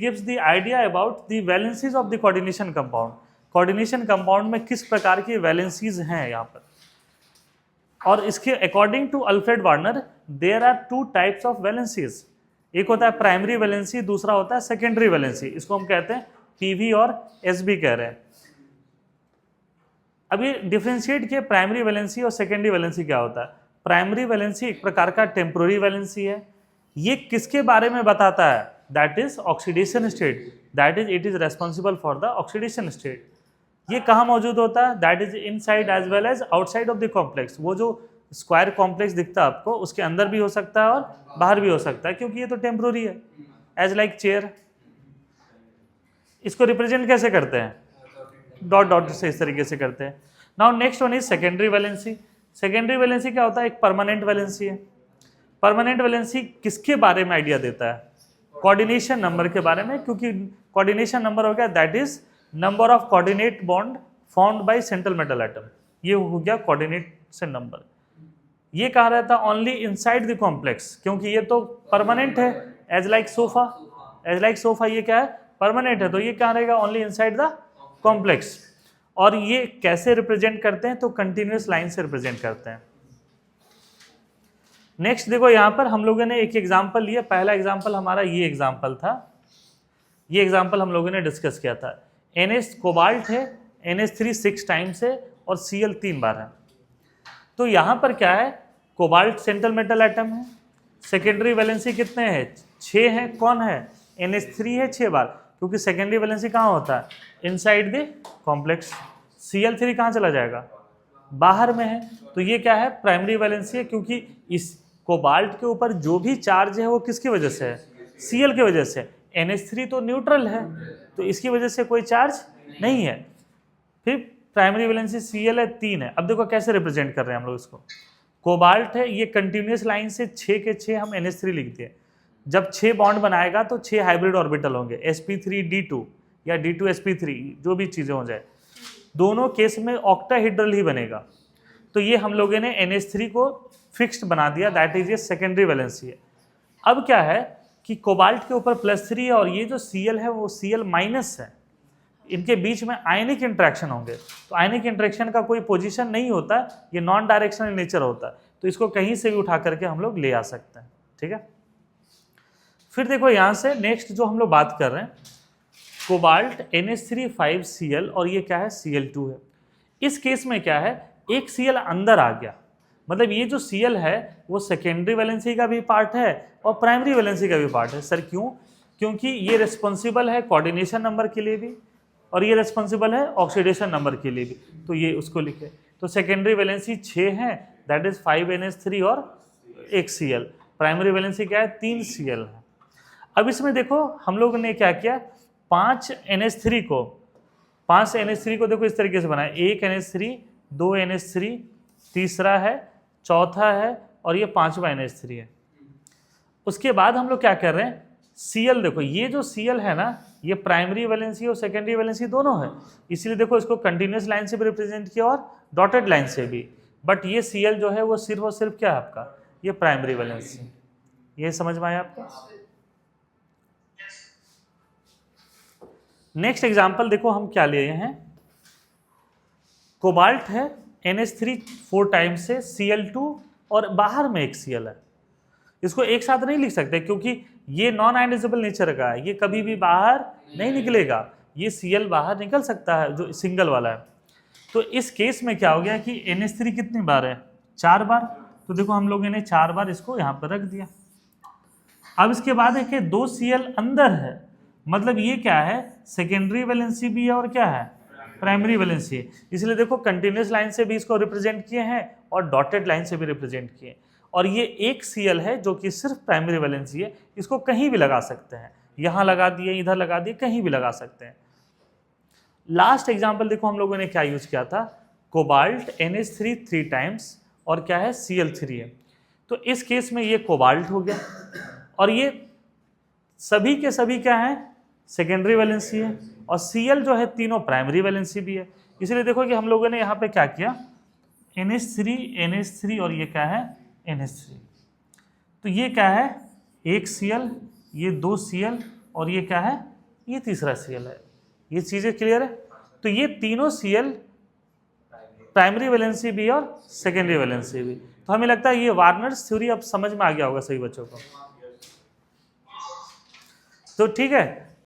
Gives the idea about the valencies of the coordination compound. Coordination compound में किस प्रकार की वैलेंसीज हैं यहाँ पर, और इसके according to Alfred Werner there are two types of valencies. एक होता है प्राइमरी वैलेंसी, दूसरा होता है सेकेंडरी वैलेंसी। इसको हम कहते हैं पीवी और एसबी कह रहे हैं। अभी डिफरेंशिएट किए प्राइमरी वैलेंसी और सेकेंडरी वैलेंसी क्या होता है। प्राइमरी वैलेंसी एक प्रकार का टेम्पोररी वैलेंसी है। ये किसके बारे में बताता है, that is oxidation state, that is it is responsible for the oxidation state. ये कहाँ मौजूद होता है, that is inside as well as outside of the complex. वो जो स्क्वायर कॉम्प्लेक्स दिखता है आपको, उसके अंदर भी हो सकता है और बाहर भी हो सकता है, क्योंकि ये तो टेम्पोररी है, एज लाइक चेयर। इसको रिप्रेजेंट कैसे करते हैं, डॉट डॉट से इस तरीके से करते हैं। Now next one is secondary valency. Secondary valency क्या होता है, एक परमानेंट वैलेंसी है। परमानेंट वैलेंसी किसके बारे में आइडिया देता है, कोऑर्डिनेशन नंबर के बारे में, क्योंकि कोऑर्डिनेशन नंबर हो गया that is number of coordinate bond formed by central metal atom. ये हो गया कोऑर्डिनेशन नंबर। ये कहा रहता है ओनली इनसाइड द कॉम्प्लेक्स, क्योंकि ये तो परमानेंट है, as like sofa. As like sofa ये क्या है, परमानेंट है, तो ये क्या रहेगा, ओनली इनसाइड द कॉम्प्लेक्स। और ये कैसे रिप्रेजेंट करते हैं, तो कंटिन्यूअस लाइन से रिप्रेजेंट करते हैं। नेक्स्ट देखो, यहाँ पर हम लोगों ने एक एग्जाम्पल लिया। पहला एग्जाम्पल हमारा ये एग्जाम्पल था, ये एग्जाम्पल हम लोगों ने डिस्कस किया था। NH कोबाल्ट है, NH3 6 टाइम्स है और Cl 3 बार है। तो यहाँ पर क्या है, कोबाल्ट सेंट्रल मेटल एटम है, सेकेंडरी वैलेंसी कितने हैं, 6 हैं। कौन है, NH3 है 6 बार, क्योंकि सेकेंडरी वैलेंसी कहाँ होता है, इनसाइड द कॉम्प्लेक्स। Cl3 कहाँ चला जाएगा, बाहर में है। तो ये क्या है, प्राइमरी वैलेंसी है, क्योंकि इस कोबाल्ट के ऊपर जो भी चार्ज है वो किसकी वजह से है, Cl की वजह से। NH3 तो न्यूट्रल है, तो इसकी वजह से कोई चार्ज नहीं है। फिर प्राइमरी वैलेंसी Cl है 3 है। अब देखो कैसे रिप्रेजेंट कर रहे हैं हम लोग इसको। कोबाल्ट है, ये कंटिन्यूअस लाइन से 6 के 6 हम NH3 लिखते हैं। जब 6 बॉन्ड बनाएगा तो 6 हाइब्रिड ऑर्बिटल होंगे, sp3d2 या d2sp3, जो भी चीज़ें हो जाए, दोनों केस में ऑक्टाहेड्रल ही बनेगा। तो ये हम लोगों ने NH3 को फिक्स्ड बना दिया, दैट इज ये सेकेंडरी वैलेंसी है। अब क्या है कि कोबाल्ट के ऊपर +3 है और ये जो Cl है वो Cl माइनस है। इनके बीच में आयनिक इंट्रैक्शन होंगे, तो आयनिक इंट्रैक्शन का कोई पोजीशन नहीं होता, ये नॉन डायरेक्शनल नेचर होता है, तो इसको कहीं से भी उठा करके हम लोग ले आ सकते हैं। ठीक है, फिर देखो यहाँ से नेक्स्ट जो हम लोग बात कर रहे हैं, कोबाल्ट NH3 5Cl और ये क्या है, Cl2 है। इस केस में क्या है, एक Cl अंदर आ गया, मतलब ये जो Cl है वो सेकेंडरी वैलेंसी का भी पार्ट है और प्राइमरी वैलेंसी का भी पार्ट है। सर क्यों, क्योंकि ये रिस्पॉन्सिबल है कोऑर्डिनेशन नंबर के लिए भी और ये रिस्पॉन्सिबल है ऑक्सीडेशन नंबर के लिए भी, तो ये उसको लिखे। तो सेकेंडरी वैलेंसी 6 है, दैट इज 5 NH3 और 1 Cl। प्राइमरी वैलेंसी क्या है, 3 Cl है। अब इसमें देखो हम लोगों ने क्या किया, 5 NH3 को देखो इस तरीके से बनाया, 1 NH3, 2 NH3, तीसरा है, चौथा है और ये 5वां NH3 है। उसके बाद हम लोग क्या कर रहे हैं, Cl देखो, ये जो Cl है ना, ये प्राइमरी वैलेंसी और सेकेंडरी वैलेंसी दोनों है, इसलिए देखो इसको कंटिन्यूअस लाइन से भी रिप्रेजेंट किया और डॉटेड लाइन से भी। बट ये Cl जो है वो सिर्फ और सिर्फ क्या है आपका, ये प्राइमरी वैलेंसी। ये समझ में आया आपको। नेक्स्ट एग्जाम्पल देखो हम क्या लिए हैं, कोबाल्ट है, NH3 4 टाइम्स से, Cl2 और बाहर में एक Cl है। इसको एक साथ नहीं लिख सकते क्योंकि ये नॉन आयनाइजेबल नेचर का है, ये कभी भी बाहर नहीं निकलेगा, ये Cl बाहर निकल सकता है जो सिंगल वाला है। तो इस केस में क्या हो गया कि NH3 कितनी बार है, 4 बार। तो देखो हम लोगों ने 4 बार इसको यहाँ पर रख दिया। अब इसके बाद है कि 2 Cl अंदर है, मतलब ये क्या है, सेकेंडरी वैलेंसी भी है और क्या है, प्राइमरी वैलेंसी है। इसलिए देखो कंटिन्यूअस लाइन से भी इसको रिप्रेजेंट किए हैं और डॉटेड लाइन से भी रिप्रेजेंट किए। और ये एक Cl है जो कि सिर्फ प्राइमरी वैलेंसी है, इसको कहीं भी लगा सकते हैं, यहाँ लगा दिए, इधर लगा दिए, कहीं भी लगा सकते हैं। लास्ट एग्जाम्पल देखो हम लोगों ने क्या यूज किया था, कोबाल्ट NH3 3 टाइम्स और क्या है, Cl3 है। तो इस केस में ये कोबाल्ट हो गया और ये सभी के सभी क्या है, सेकेंडरी वैलेंसी है, और Cl जो है तीनों प्राइमरी वैलेंसी भी है। इसलिए देखो कि हम लोगों ने यहाँ पे क्या किया, NH3 और ये क्या है, NH3। तो ये क्या है, 1 Cl, ये 2 Cl और ये क्या है, ये तीसरा Cl है। ये चीज़ें क्लियर है? तो ये तीनों Cl प्राइमरी वैलेंसी भी और सेकेंडरी वैलेंसी भी। तो हमें लगता है ये वार्नर्स थ्योरी अब समझ में आ गया होगा सभी बच्चों को। तो ठीक है,